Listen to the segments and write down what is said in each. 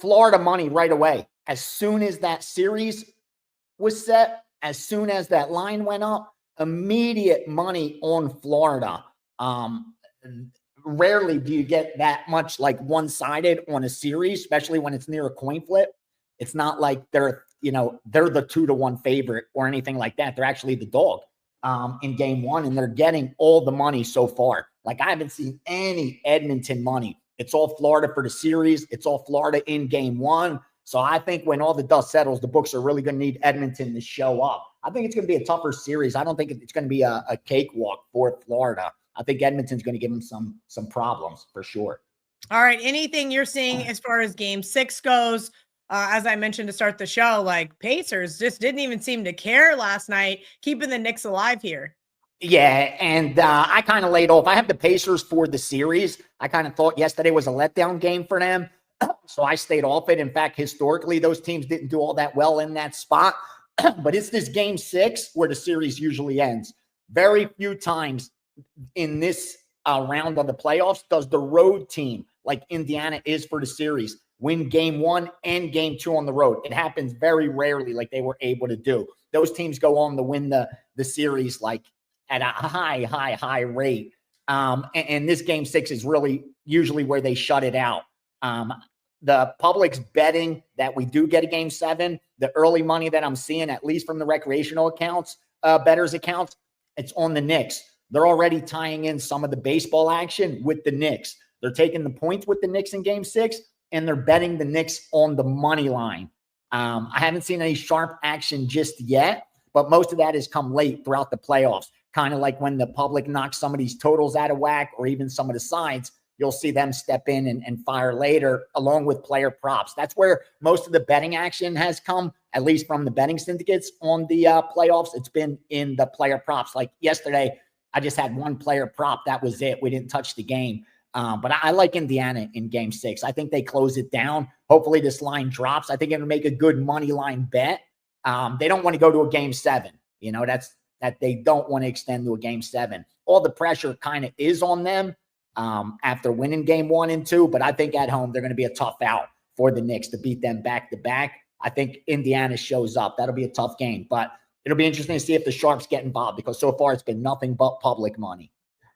Florida money right away. As soon as that series was set, as soon as that line went up, immediate money on Florida. Rarely do you get that much like one-sided on a series, especially when it's near a coin flip. It's not like they're the 2-1 favorite or anything like that. They're actually the dog in game one, and they're getting all the money so far. Like, I haven't seen any Edmonton money. It's all Florida for the series. It's all Florida in game one. So I think when all the dust settles, the books are really going to need Edmonton to show up. I think it's going to be a tougher series. I don't think it's going to be a cakewalk for Florida. I think Edmonton's going to give them some problems for sure. All right. Anything you're seeing as far as game 6 goes? As I mentioned to start the show, like, Pacers just didn't even seem to care last night, keeping the Knicks alive here. Yeah, and I kind of laid off. I have the Pacers for the series. I kind of thought yesterday was a letdown game for them, so I stayed off it. In fact, historically, those teams didn't do all that well in that spot. But it's this game 6 where the series usually ends. Very few times in this round of the playoffs does the road team, like Indiana is for the series, win game 1 and game 2 on the road. It happens very rarely, like they were able to do. Those teams go on to win the series like at a high rate. And this game 6 is really usually where they shut it out. The public's betting that we do get a game 7. The early money that I'm seeing, at least from the recreational accounts, bettors accounts, it's on the Knicks. They're already tying in some of the baseball action with the Knicks. They're taking the points with the Knicks in game 6, and they're betting the Knicks on the money line. I haven't seen any sharp action just yet, but most of that has come late throughout the playoffs. Kind of like when the public knocks some of these totals out of whack, or even some of the sides, you'll see them step in and fire later, along with player props. That's where most of the betting action has come, at least from the betting syndicates on the playoffs. It's been in the player props. Like yesterday, I just had one player prop. That was it. We didn't touch the game. But I like Indiana in game 6. I think they close it down. Hopefully this line drops. I think it'll make a good money line bet. They don't want to go to a game 7. That they don't want to extend to a game 7. All the pressure kind of is on them after winning game 1 and 2. But I think at home, they're going to be a tough out for the Knicks to beat them back to back. I think Indiana shows up. That'll be a tough game. But it'll be interesting to see if the Sharps get involved, because so far it's been nothing but public money.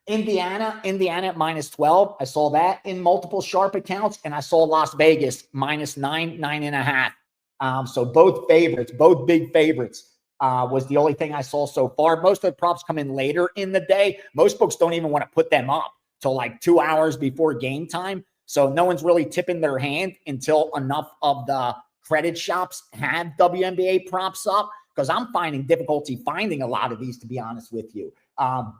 Indiana at -12. I saw that in multiple Sharp accounts, and I saw Las Vegas -9, 9.5. So both favorites, both big favorites, was the only thing I saw so far. Most of the props come in later in the day. Most books don't even want to put them up till like 2 hours before game time. So no one's really tipping their hand until enough of the credit shops have WNBA props up, because I'm finding difficulty finding a lot of these, to be honest with you.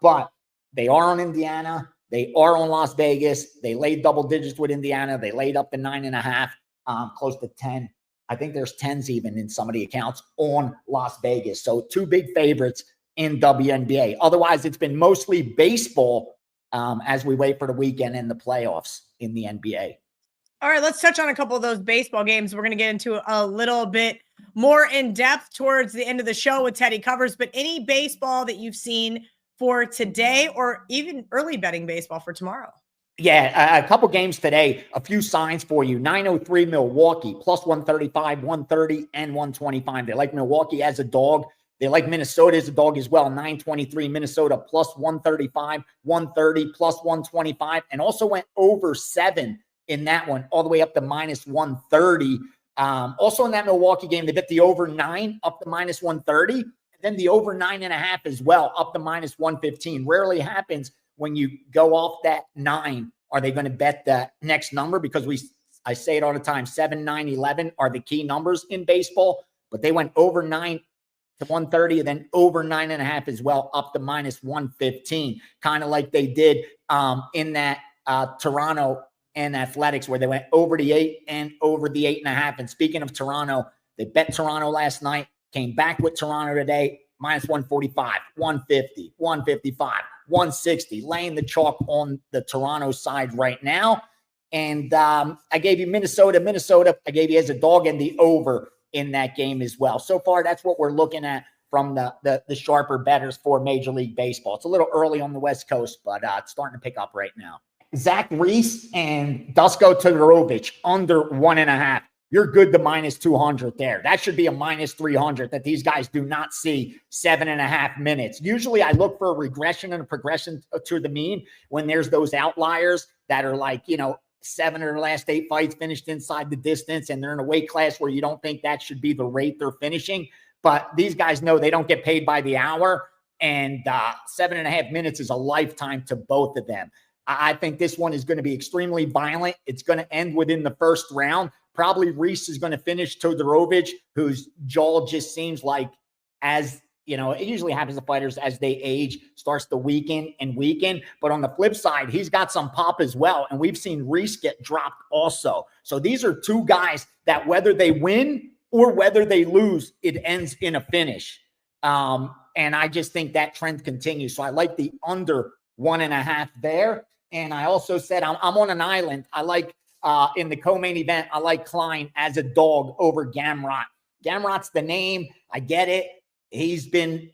But they are on Indiana. They are on Las Vegas. They laid double digits with Indiana. They laid up to 9.5, close to 10. I think there's 10s even in some of the accounts on Las Vegas. So 2 big favorites in WNBA. Otherwise, it's been mostly baseball as we wait for the weekend and the playoffs in the NBA. All right, let's touch on a couple of those baseball games. We're going to get into a little bit more in depth towards the end of the show with Teddy Covers. But any baseball that you've seen for today, or even early betting baseball for tomorrow? Yeah, a couple games today, a few signs for you. 903 Milwaukee, +135, 130, and 125. They like Milwaukee as a dog. They like Minnesota as a dog as well. 923 Minnesota, +135, 130, +125, and also went over 7 in that one, all the way up to -130. Also in that Milwaukee game, they bet the over 9 up to -130. Then the over 9.5 as well, up to -115. Rarely happens when you go off that 9. Are they going to bet the next number? Because I say it all the time, 7, 9, 11 are the key numbers in baseball. But they went over 9 to 130, and then over 9.5 as well, up to -115. Kind of like they did in that Toronto and Athletics, where they went over the 8 and over the 8.5. And speaking of Toronto, they bet Toronto last night. Came back with Toronto today, -145, 150, 155, 160, laying the chalk on the Toronto side right now. And I gave you Minnesota. I gave you as a dog and the over in that game as well. So far, that's what we're looking at from the sharper bettors for Major League Baseball. It's a little early on the West Coast, but it's starting to pick up right now. Zach Reese and Dusko Todorovic under 1.5. you're good to minus 200 there. That should be a minus 300 that these guys do not see 7.5 minutes. Usually I look for a regression and a progression to the mean when there's those outliers that are like, 7 of their last 8 fights finished inside the distance, and they're in a weight class where you don't think that should be the rate they're finishing. But these guys know they don't get paid by the hour, and 7.5 minutes is a lifetime to both of them. I think this one is going to be extremely violent. It's going to end within the first round. Probably Reese is going to finish Todorovic, whose jaw just seems like, as it usually happens to fighters as they age, starts to weaken and weaken. But on the flip side, he's got some pop as well. And we've seen Reese get dropped also. So these are two guys that whether they win or whether they lose, it ends in a finish. And I just think that trend continues. So I like the under 1.5 there. And I also said I'm on an island. I like in the co-main event, I like Klein as a dog over Gamrot. Gamrot's the name. I get it. He's been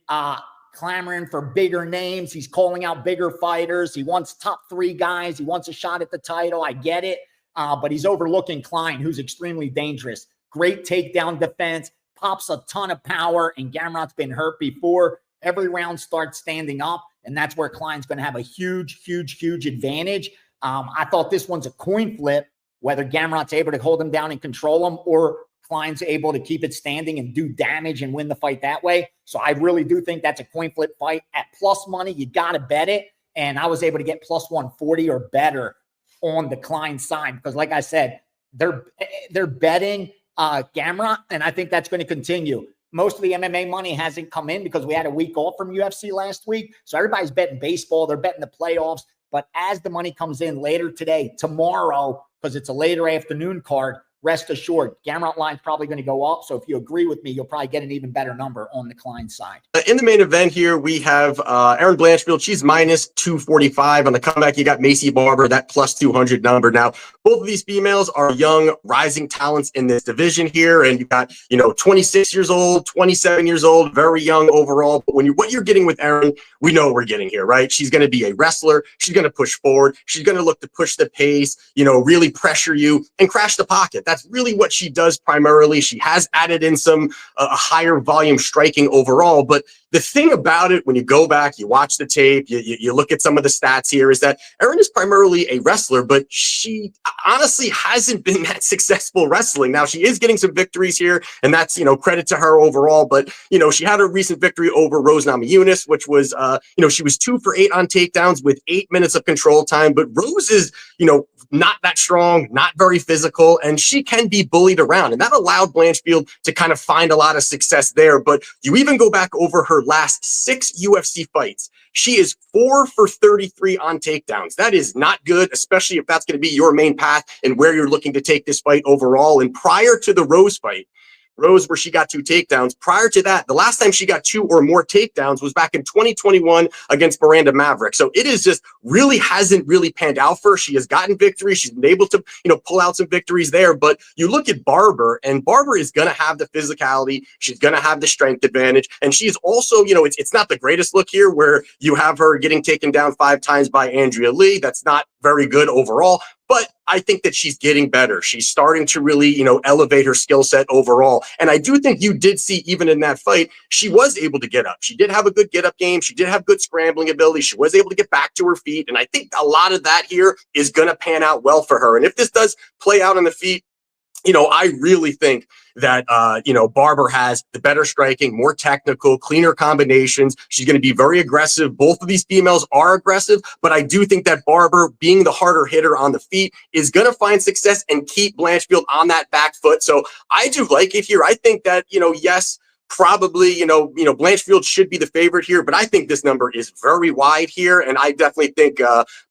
clamoring for bigger names. He's calling out bigger fighters. He wants top 3 guys. He wants a shot at the title. I get it. But he's overlooking Klein, who's extremely dangerous. Great takedown defense, pops a ton of power, and Gamrot's been hurt before. Every round starts standing up, and that's where Klein's going to have a huge, huge, huge advantage. I thought this one's a coin flip, whether Gamrot's able to hold him down and control him, or Klein's able to keep it standing and do damage and win the fight that way. So I really do think that's a coin flip fight. At plus money, you got to bet it. And I was able to get plus 140 or better on the Klein side because, like I said, they're betting Gamrot, and I think that's going to continue. Most of the MMA money hasn't come in because we had a week off from UFC last week. So everybody's betting baseball. They're betting the playoffs. But as the money comes in later today, tomorrow, because it's a later afternoon card, rest assured, Gamrot line's probably going to go up. So if you agree with me, you'll probably get an even better number on the Klein side. In the main event here, we have Erin Blanchfield. She's minus 245. On the comeback, you got Macy Barber, that plus 200 number. Now, both of these females are young, rising talents in this division here. And you got, 26 years old, 27 years old, very young overall. But what you're getting with Erin, we know what we're getting here, right? She's going to be a wrestler. She's going to push forward. She's going to look to push the pace, really pressure you and crash the pocket. That's really what she does primarily. She has added in some a higher volume striking overall. But the thing about it, when you go back, you watch the tape, you look at some of the stats here, is that Erin is primarily a wrestler, but she honestly hasn't been that successful wrestling. Now, she is getting some victories here, and that's, credit to her overall. But, she had a recent victory over Rose Namajunas, which was, she was 2 for 8 on takedowns with 8 minutes of control time. But Rose is, not that strong, not very physical, and she can be bullied around. And that allowed Blanchfield to kind of find a lot of success there. But you even go back over her last 6 UFC fights. She is 4 for 33 on takedowns. That is not good, especially if that's going to be your main path and where you're looking to take this fight overall. And prior to the Rose fight, where she got 2 takedowns. Prior to that, the last time she got 2 or more takedowns was back in 2021 against Miranda Maverick. So it is just really hasn't really panned out for her. She has gotten victories. She's been able to, pull out some victories there. But you look at Barber, and Barber is going to have the physicality. She's going to have the strength advantage. And she's also, it's not the greatest look here where you have her getting taken down 5 times by Andrea Lee. That's not very good overall. But I think that she's getting better. She's starting to really, elevate her skill set overall. And I do think you did see, even in that fight, she was able to get up. She did have a good get-up game. She did have good scrambling ability. She was able to get back to her feet. And I think a lot of that here is going to pan out well for her. And if this does play out on the feet, I really think that, Barber has the better striking, more technical, cleaner combinations. She's going to be very aggressive. Both of these females are aggressive, but I do think that Barber, being the harder hitter on the feet, is going to find success and keep Blanchfield on that back foot. So I do like it here. I think that, yes, probably, Blanchfield should be the favorite here, but I think this number is very wide here, and I definitely think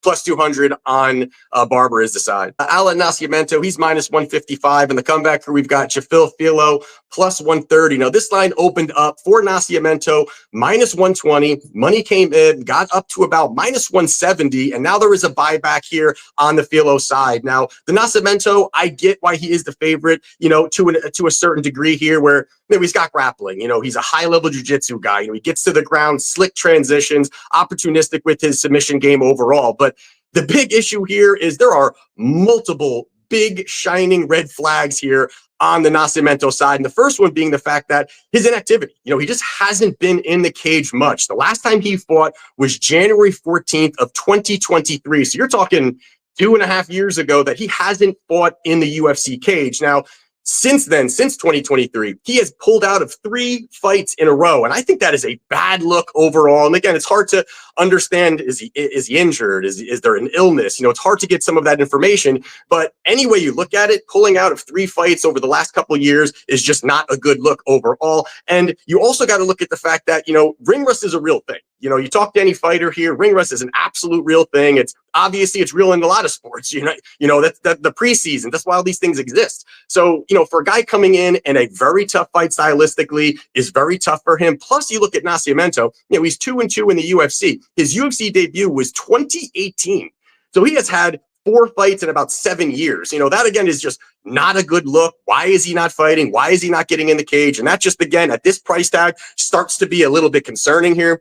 plus 200 on Barber is the side. Alan Nascimento, he's minus 155, and the comebacker, we've got Filho plus 130. Now, this line opened up for Nascimento minus 120. Money came in, got up to about minus 170, and now there is a buyback here on the Filho side. Now, the Nascimento, I get why he is the favorite, to a certain degree here, where he's got grappling. He's a high-level jiu-jitsu guy. He gets to the ground, slick transitions, opportunistic with his submission game overall. But the big issue here is there are multiple big shining red flags here on the Nascimento side. And the first one being the fact that his inactivity, he just hasn't been in the cage much. The last time he fought was January 14th of 2023. So you're talking 2.5 years ago that he hasn't fought in the UFC cage. Now, since then, since 2023, he has pulled out of 3 fights in a row. And I think that is a bad look overall. And again, it's hard to understand, is he injured? Is there an illness? It's hard to get some of that information. But any way you look at it, pulling out of 3 fights over the last couple of years is just not a good look overall. And you also got to look at the fact that, ring rust is a real thing. You talk to any fighter here, ring rust is an absolute real thing. It's obviously it's real in a lot of sports. That's the preseason. That's why all these things exist. So, for a guy coming in and a very tough fight stylistically is very tough for him. Plus, you look at Nascimento, he's 2-2 in the UFC. His UFC debut was 2018. So he has had 4 fights in about 7 years. That again is just not a good look. Why is he not fighting? Why is he not getting in the cage? And that just, again, at this price tag starts to be a little bit concerning here.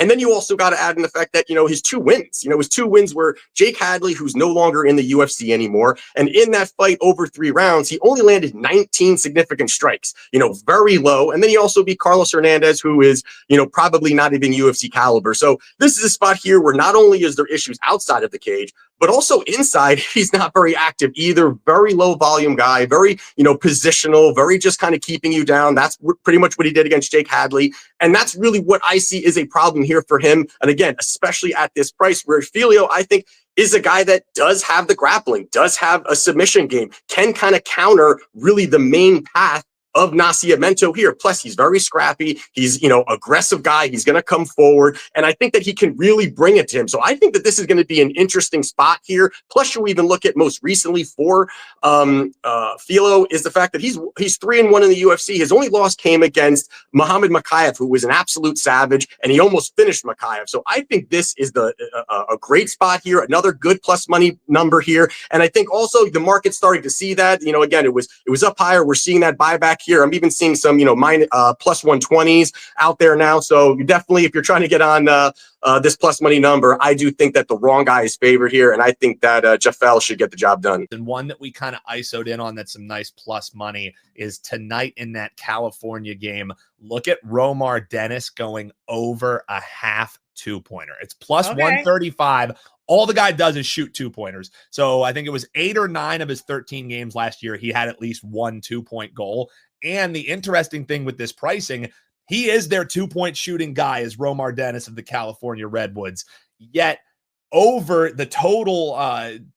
And then you also got to add in the fact that, his 2 wins, his 2 wins were Jake Hadley, who's no longer in the UFC anymore. And in that fight over 3 rounds, he only landed 19 significant strikes, very low. And then he also beat Carlos Hernandez, who is, probably not even UFC caliber. So this is a spot here where not only is there issues outside of the cage, but also inside, he's not very active either. Very low volume guy, very, positional, very just kind of keeping you down. That's pretty much what he did against Jake Hadley. And that's really what I see is a problem here for him. And again, especially at this price where Filho, I think, is a guy that does have the grappling, does have a submission game, can kind of counter really the main path of Nascimento here. Plus, he's very scrappy. He's, aggressive guy. He's going to come forward. And I think that he can really bring it to him. So I think that this is going to be an interesting spot here. Plus, you even look at most recently for Filho is the fact that he's 3-1 in the UFC. His only loss came against Muhammad Makayev, who was an absolute savage, and he almost finished Makayev. So I think this is a great spot here. Another good plus money number here. And I think also the market's starting to see that, again, it was up higher. We're seeing that buyback here. I'm even seeing some, plus 120s out there now. So you definitely, if you're trying to get on this plus money number, I do think that the wrong guy is favored here. And I think that Jafel should get the job done. And one that we kind of ISO'd in on that's some nice plus money is tonight in that California game. Look at Romar Dennis going over a half 2-pointer. It's plus 135. All the guy does is shoot 2-pointers. So I think it was 8 or 9 of his 13 games last year. He had at least 1 2-point goal. And the interesting thing with this pricing, he is their 2-point shooting guy, is Romar Dennis of the California Redwoods. Yet over the total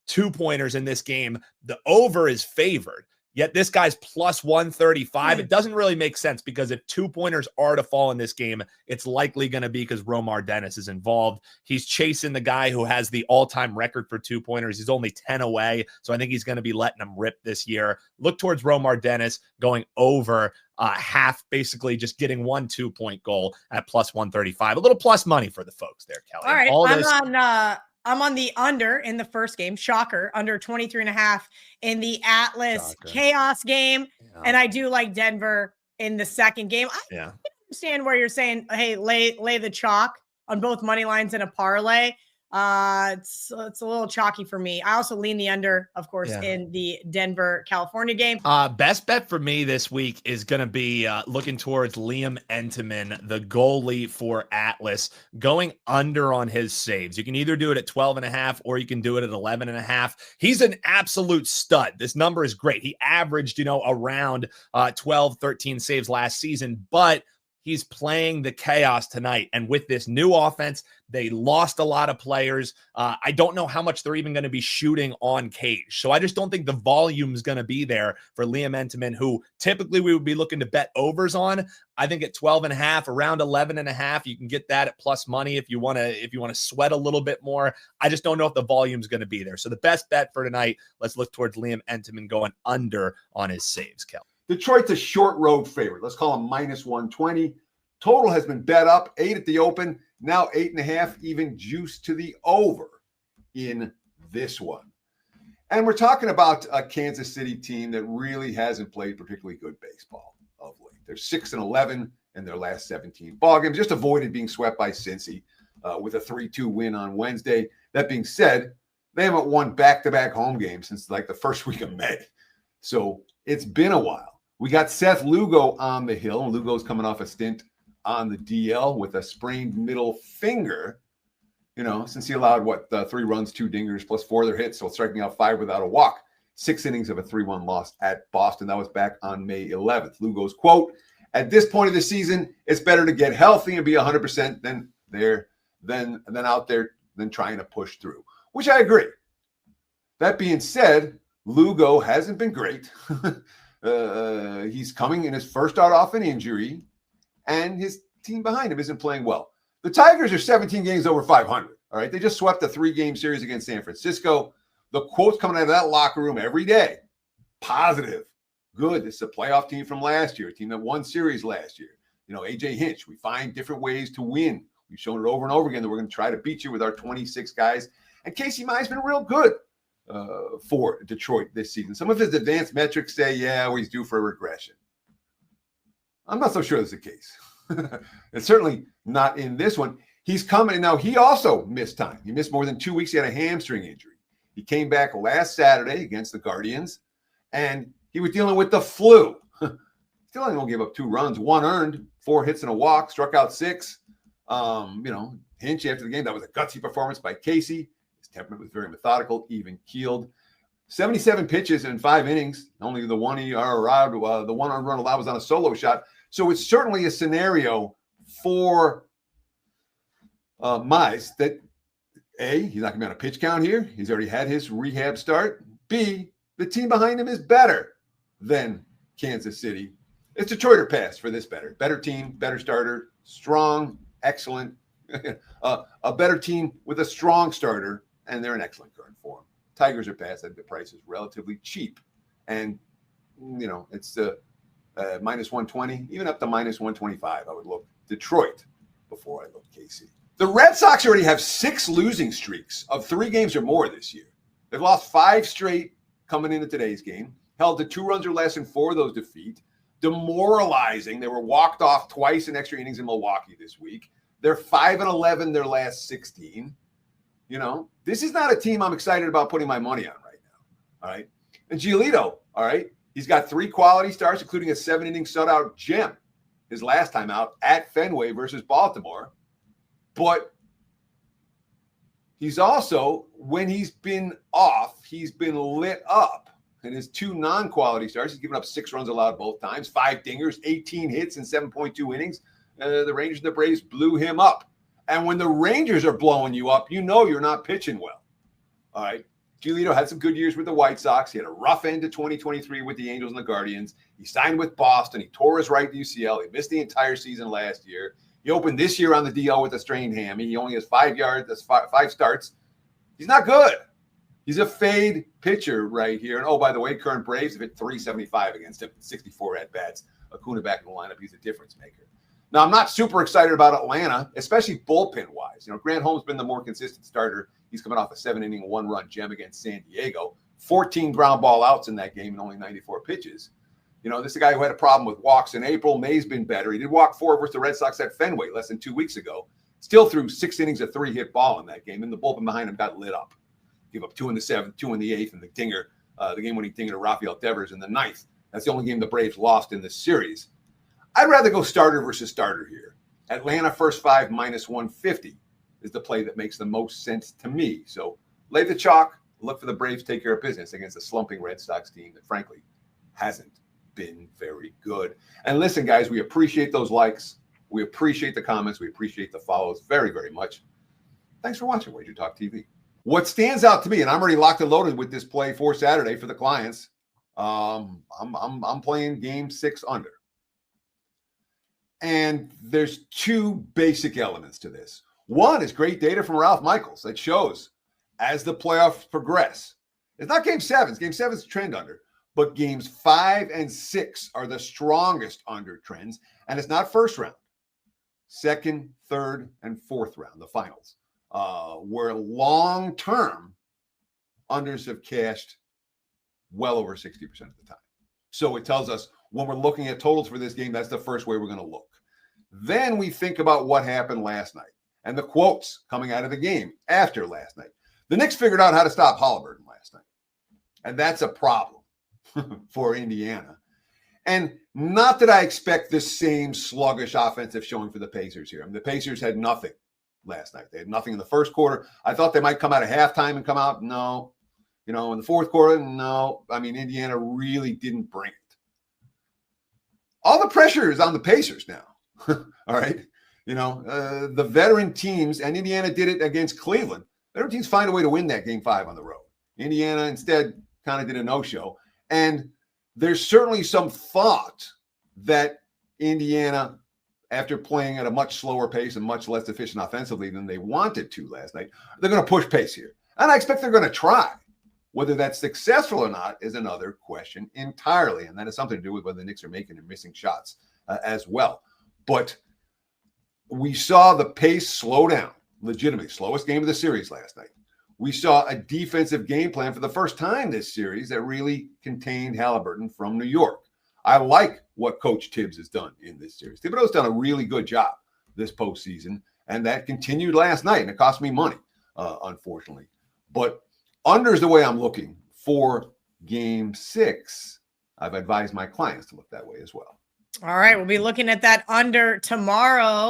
2-pointers in this game, the over is favored. Yet this guy's plus 135. It doesn't really make sense because if 2-pointers are to fall in this game, it's likely going to be because Romar Dennis is involved. He's chasing the guy who has the all-time record for 2-pointers. He's only 10 away, so I think he's going to be letting him rip this year. Look towards Romar Dennis going over half, basically just getting 1 2-point goal at plus 135. A little plus money for the folks there, Kelly. All right, I'm on the under in the first game. Shocker, under 23.5 in the Atlas Chaos game. Yeah. And I do like Denver in the second game. I understand where you're saying, hey, lay the chalk on both money lines in a parlay. It's a little chalky for me. I also lean the under, of course, in the Denver, California game. Best bet for me this week is going to be looking towards Liam Entenmann, the goalie for Atlas, going under on his saves. You can either do it at 12.5 or you can do it at 11.5. He's an absolute stud. This number is great. He averaged, around 12, 13 saves last season, but he's playing the chaos tonight. And with this new offense, they lost a lot of players. I don't know how much they're even going to be shooting on cage. So I just don't think the volume is going to be there for Liam Entenmann, who typically we would be looking to bet overs on. I think at 12.5, around 11.5, you can get that at plus money if you want to sweat a little bit more. I just don't know if the volume is going to be there. So the best bet for tonight, let's look towards Liam Entenmann going under on his saves, Kel. Detroit's a short road favorite. Let's call him minus 120. Total has been bet up, 8 at the open, now 8.5, even juice to the over in this one. And we're talking about a Kansas City team that really hasn't played particularly good baseball of late. They're 6-11 in their last 17 ball games, just avoided being swept by Cincy with a 3-2 win on Wednesday. That being said, They haven't won back-to-back home games since like the first week of May. So it's been a while. We got Seth Lugo on the hill. Lugo's coming off a stint on the DL with a sprained middle finger. Since he allowed 3 runs, 2 dingers, plus 4 other hits, so striking out 5 without a walk. 6 innings of a 3-1 loss at Boston. That was back on May 11th. Lugo's quote: "At this point of the season, it's better to get healthy and be 100% than out there than trying to push through," which I agree. That being said, Lugo hasn't been great. He's coming in his first start off an injury, and his team behind him isn't playing well. The Tigers are 17 games over 500. All right, they just swept a 3-game series against San Francisco. The quotes coming out of that locker room every day: positive, good. This is a playoff team from last year, a team that won series last year. AJ Hinch, we find different ways to win. We've shown it over and over again that we're going to try to beat you with our 26 guys. And Casey Meyer's been real good for Detroit this season. Some of his advanced metrics say, he's due for a regression. I'm not so sure that's the case. It's certainly not in this one. He's coming. Now, he also missed time. He missed more than 2 weeks. He had a hamstring injury. He came back last Saturday against the Guardians, and he was dealing with the flu. Still only gave up 2 runs, 1 earned, 4 hits and a walk, struck out 6. Hinch after the game, that was a gutsy performance by Casey. His temperament was very methodical, even keeled. 77 pitches in 5 innings. Only the one the 1 run allowed was on a solo shot. So it's certainly a scenario for Mize that A, he's not going to be on a pitch count here. He's already had his rehab start. B, the team behind him is better than Kansas City. It's Detroit or pass for this better. Better team, better starter, strong, excellent. A better team with a strong starter, and they're in excellent current form. Tigers are pass. The price is relatively cheap. And, it's minus 120, even up to minus 125. I would look Detroit before I look KC. The Red Sox already have 6 losing streaks of 3 games or more this year. They've lost 5 straight coming into today's game, held to 2 runs or less in 4 of those defeats. Demoralizing. They were walked off twice in extra innings in Milwaukee this week. They're 5-11 their last 16. This is not a team I'm excited about putting my money on right now. All right. And Giolito, all right, he's got 3 quality starts, including a 7-inning shutout gem his last time out at Fenway versus Baltimore. But he's also, when he's been off, he's been lit up. In his 2 non-quality starts, he's given up 6 runs allowed both times, 5 dingers, 18 hits in 7.2 innings. The Rangers and the Braves blew him up. And when the Rangers are blowing you up, you're not pitching well. All right. Giolito had some good years with the White Sox. He had a rough end to 2023 with the Angels and the Guardians. He signed with Boston. He tore his right UCL. He missed the entire season last year. He opened this year on the DL with a strained hammy. He only has 5 yards. That's 5 starts. He's not good. He's a fade pitcher right here. And, by the way, current Braves have hit 375 against him, 64 at-bats. Acuna back in the lineup. He's a difference maker. Now, I'm not super excited about Atlanta, especially bullpen-wise. Grant Holmes has been the more consistent starter. He's coming off a 7-inning, 1-run gem against San Diego. 14 ground ball outs in that game and only 94 pitches. This is a guy who had a problem with walks in April. May's been better. He did walk 4 versus the Red Sox at Fenway less than 2 weeks ago. Still threw 6 innings of 3-hit ball in that game, and the bullpen behind him got lit up. Give up 2 in the 7th, 2 in the 8th, and the dinger, the game-winning dinger to Rafael Devers in the 9th. That's the only game the Braves lost in this series. I'd rather go starter versus starter here. Atlanta first 5 minus 150 is the play that makes the most sense to me. So lay the chalk, look for the Braves take care of business against a slumping Red Sox team that, frankly, hasn't been very good. And listen, guys, we appreciate those likes. We appreciate the comments. We appreciate the follows very, very much. Thanks for watching WagerTalk TV. What stands out to me, and I'm already locked and loaded with this play for Saturday for the clients, I'm playing game 6 under. And there's 2 basic elements to this. One is great data from Ralph Michaels that shows as the playoffs progress. It's not game 7. Game 7 is trend under. But games 5 and 6 are the strongest under trends. And it's not first round. 2nd, 3rd, and 4th round, the finals. Where long-term unders have cashed well over 60% of the time. So it tells us when we're looking at totals for this game, that's the first way we're going to look. Then we think about what happened last night and the quotes coming out of the game after last night. The Knicks figured out how to stop Halliburton last night, and that's a problem for Indiana. And not that I expect this same sluggish offensive showing for the Pacers here. I mean, the Pacers had nothing last night. They had nothing in the first quarter. I thought they might come out at halftime and come out. No. In the fourth quarter, no. I mean, Indiana really didn't bring it. All the pressure is on the Pacers now. All right. The veteran teams, and Indiana did it against Cleveland. Veteran teams find a way to win that game 5 on the road. Indiana instead kind of did a no-show. And there's certainly some thought that Indiana, after playing at a much slower pace and much less efficient offensively than they wanted to last night, they're going to push pace here. And I expect they're going to try. Whether that's successful or not is another question entirely. And that has something to do with whether the Knicks are making and missing shots as well. But we saw the pace slow down, legitimately. Slowest game of the series last night. We saw a defensive game plan for the first time this series that really contained Halliburton from New York. I like what Coach Tibbs has done in this series. Thibodeau's done a really good job this postseason, and that continued last night, and it cost me money, unfortunately. But under is the way I'm looking for Game 6. I've advised my clients to look that way as well. All right, we'll be looking at that under tomorrow.